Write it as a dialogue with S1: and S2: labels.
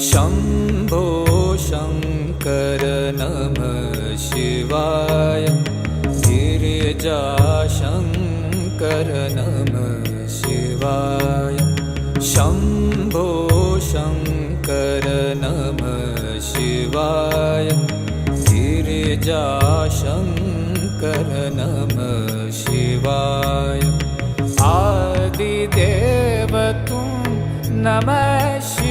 S1: शम्भो शङ्कर नमः शिवाय गिरिजाशङ्कर नमः शिवाय शम्भो शङ्कर नमः शिवाय गिरिजाशङ्कर नमः शिवाय आदिदेव तुम नमः शिवाय